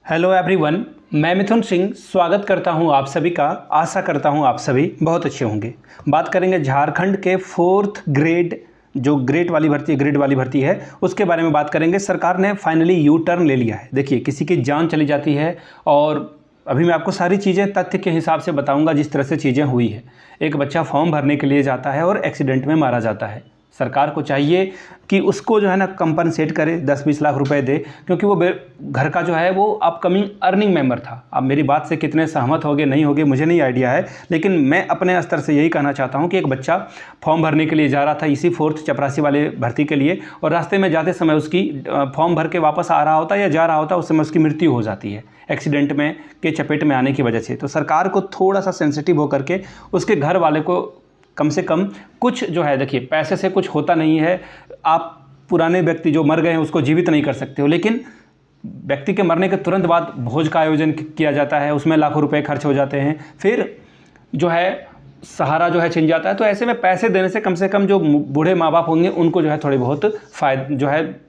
Hello everyone, मैं मिथुन सिंह स्वागत करता हूं आप सभी का। आशा करता हूं आप सभी बहुत अच्छे होंगे। बात करेंगे झारखंड के 4th ग्रेड जो ग्रेड वाली भर्ती है उसके बारे में बात करेंगे। सरकार ने फाइनली यू टर्न ले लिया है। देखिए, किसी की जान चली जाती है और अभी मैं आपको सारी चीज़ें तथ्य के हिसाब से बताऊंगा जिस तरह से चीज़ें हुई है। एक बच्चा फॉर्म भरने के लिए जाता है और एक्सीडेंट में मारा जाता है। सरकार को चाहिए कि उसको जो है ना कंपनसेट करे, 10-20 लाख रुपए दे, क्योंकि वो घर का जो है वो अपकमिंग अर्निंग मेंबर था। अब मेरी बात से कितने सहमत होगे नहीं होगे मुझे नहीं आइडिया है, लेकिन मैं अपने स्तर से यही कहना चाहता हूँ कि एक बच्चा फॉर्म भरने के लिए जा रहा था इसी 4th चपरासी वाले भर्ती के लिए, और रास्ते में जाते समय उसकी फॉर्म भर के वापस आ रहा होता या जा रहा होता, उस समय उसकी मृत्यु हो जाती है एक्सीडेंट में के चपेट में आने की वजह से। तो सरकार को थोड़ा सा सेंसिटिव होकर के उसके घर वाले को कम से कम कुछ जो है, देखिए पैसे से कुछ होता नहीं है। आप पुराने व्यक्ति जो मर गए हैं उसको जीवित नहीं कर सकते हो, लेकिन व्यक्ति के मरने के तुरंत बाद भोज का आयोजन किया जाता है, उसमें लाखों रुपए खर्च हो जाते हैं, फिर जो है सहारा जो है छिन जाता है। तो ऐसे में पैसे देने से कम जो बूढ़े माँ बाप होंगे उनको जो है थोड़ी बहुत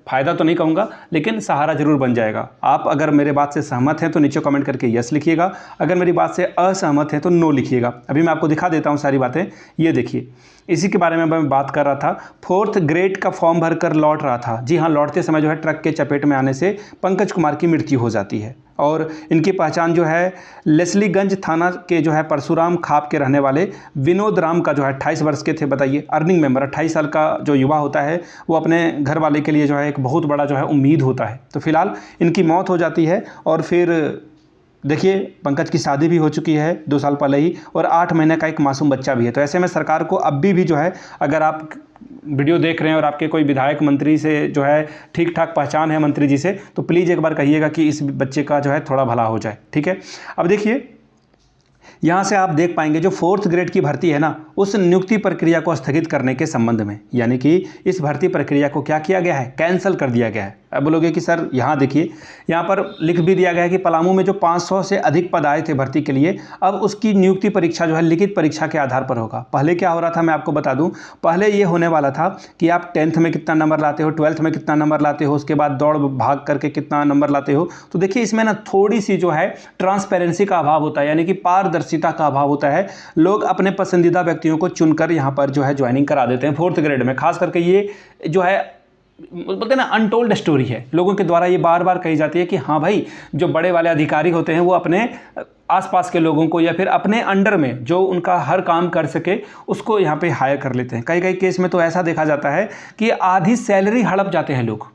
फ़ायदा तो नहीं कहूँगा, लेकिन सहारा ज़रूर बन जाएगा। आप अगर मेरे बात से सहमत हैं तो नीचे कमेंट करके यस लिखिएगा, अगर मेरी बात से असहमत हैं तो नो लिखिएगा। अभी मैं आपको दिखा देता हूँ सारी बातें। ये देखिए, इसी के बारे में मैं बात कर रहा था। 4th ग्रेड का फॉर्म भरकर लौट रहा था। जी हाँ, लौटते समय जो है ट्रक के चपेट में आने से पंकज कुमार की मृत्यु हो जाती है, और इनकी पहचान जो है लेस्लीगंज थाना के जो है परशुराम खाप के रहने वाले विनोद राम का जो है 28 वर्ष के थे। बताइए, अर्निंग मेंबर 28 साल का जो युवा होता है वो अपने घर वाले के लिए जो है एक बहुत बड़ा जो है उम्मीद होता है। तो फिलहाल इनकी मौत हो जाती है, और फिर देखिए पंकज की शादी भी हो चुकी है 2 साल पहले ही, और 8 महीने का एक मासूम बच्चा भी है। तो ऐसे में सरकार को अब भी जो है, अगर आप वीडियो देख रहे हैं और आपके कोई विधायक मंत्री से जो है ठीक ठाक पहचान है मंत्री जी से, तो प्लीज़ एक बार कहिएगा कि इस बच्चे का जो है थोड़ा भला हो जाए। ठीक है, अब देखिए यहाँ से आप देख पाएंगे जो 4th ग्रेड की भर्ती है ना, उस नियुक्ति प्रक्रिया को स्थगित करने के संबंध में, यानी कि इस भर्ती प्रक्रिया को क्या किया गया है, कैंसिल कर दिया गया है। अब बोलोगे कि सर यहाँ देखिए, यहाँ पर लिख भी दिया गया है कि पलामू में जो 500 से अधिक पद आए थे भर्ती के लिए, अब उसकी नियुक्ति परीक्षा जो है लिखित परीक्षा के आधार पर होगा। पहले क्या हो रहा था मैं आपको बता दूं, पहले ये होने वाला था कि आप 10th में कितना नंबर लाते हो, 12th में कितना नंबर लाते हो, उसके बाद दौड़ भाग करके कितना नंबर लाते हो। तो देखिए इसमें ना थोड़ी सी जो है ट्रांसपेरेंसी का अभाव होता है, यानी कि पारदर्शिता का अभाव होता है। लोग अपने पसंदीदा व्यक्तियों को चुनकर यहाँ पर जो है ज्वाइनिंग करा देते हैं 4th ग्रेड में। खास करके ये जो है बोलते हैं ना अनटोल्ड स्टोरी है, लोगों के द्वारा ये बार बार कही जाती है कि हाँ भाई, जो बड़े वाले अधिकारी होते हैं वो अपने आसपास के लोगों को या फिर अपने अंडर में जो उनका हर काम कर सके उसको यहाँ पे हायर कर लेते हैं। कई कई केस में तो ऐसा देखा जाता है कि आधी सैलरी हड़प जाते हैं लोग।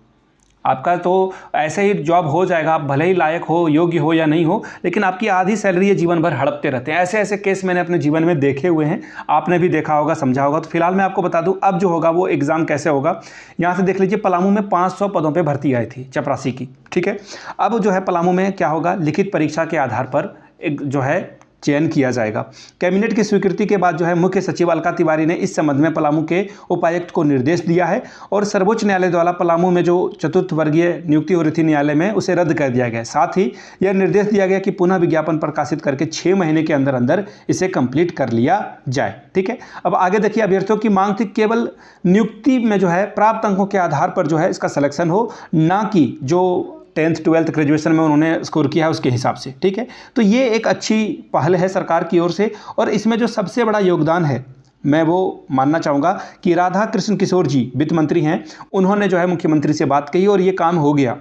आपका तो ऐसे ही जॉब हो जाएगा, आप भले ही लायक हो, योग्य हो या नहीं हो, लेकिन आपकी आधी सैलरी ये जीवन भर हड़पते रहते हैं। ऐसे ऐसे केस मैंने अपने जीवन में देखे हुए हैं, आपने भी देखा होगा, समझा होगा। तो फिलहाल मैं आपको बता दूं अब जो होगा वो एग्ज़ाम कैसे होगा। यहाँ से देख लीजिए, पलामू में 500 पदों पर भर्ती आई थी चपरासी की। ठीक है, अब जो है पलामू में क्या होगा, लिखित परीक्षा के आधार पर एक जो है चयन किया जाएगा। कैबिनेट की स्वीकृति के बाद जो है मुख्य सचिव अलका तिवारी ने इस संबंध में पलामू के उपायुक्त को निर्देश दिया है, और सर्वोच्च न्यायालय द्वारा पलामू में जो 4th वर्गीय नियुक्ति हो रही थी न्यायालय में, उसे रद्द कर दिया गया। साथ ही यह निर्देश दिया गया कि पुनः विज्ञापन प्रकाशित करके 6 महीने के अंदर अंदर इसे कंप्लीट कर लिया जाए। ठीक है, अब आगे देखिए, अभ्यर्थियों की मांग थी केवल नियुक्ति में जो है प्राप्त अंकों के आधार पर जो है इसका सिलेक्शन हो, ना कि जो 10th 12th ग्रेजुएशन में उन्होंने स्कोर किया है उसके हिसाब से। ठीक है, तो ये एक अच्छी पहल है सरकार की ओर से, और इसमें जो सबसे बड़ा योगदान है मैं वो मानना चाहूँगा कि राधा कृष्ण किशोर जी वित्त मंत्री हैं, उन्होंने जो है मुख्यमंत्री से बात कही और ये काम हो गया।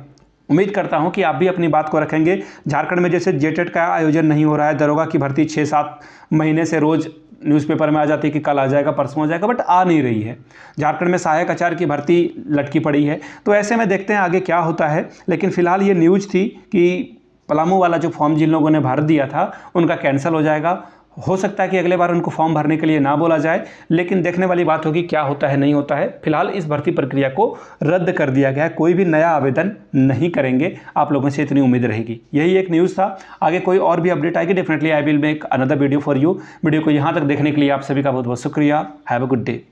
उम्मीद करता हूँ कि आप भी अपनी बात को रखेंगे। झारखंड में जैसे जेटेट का आयोजन नहीं हो रहा है, दरोगा की भर्ती 6-7 महीने से रोज़ न्यूज़पेपर में आ जाती है कि कल आ जाएगा, परसों आ जाएगा, बट आ नहीं रही है। झारखंड में सहायक आचार्य की भर्ती लटकी पड़ी है। तो ऐसे में देखते हैं आगे क्या होता है, लेकिन फिलहाल ये न्यूज़ थी कि पलामू वाला जो फॉर्म जिन लोगों ने भर दिया था उनका कैंसिल हो जाएगा। हो सकता है कि अगले बार उनको फॉर्म भरने के लिए ना बोला जाए, लेकिन देखने वाली बात होगी क्या होता है नहीं होता है। फिलहाल इस भर्ती प्रक्रिया को रद्द कर दिया गया है, कोई भी नया आवेदन नहीं करेंगे। आप लोगों से इतनी उम्मीद रहेगी। यही एक न्यूज़ था। आगे कोई और भी अपडेट आएगी, definitely I will make another video for you. Video को यहाँ तक देखने के लिए आप सभी का बहुत बहुत शुक्रिया। Have a good day.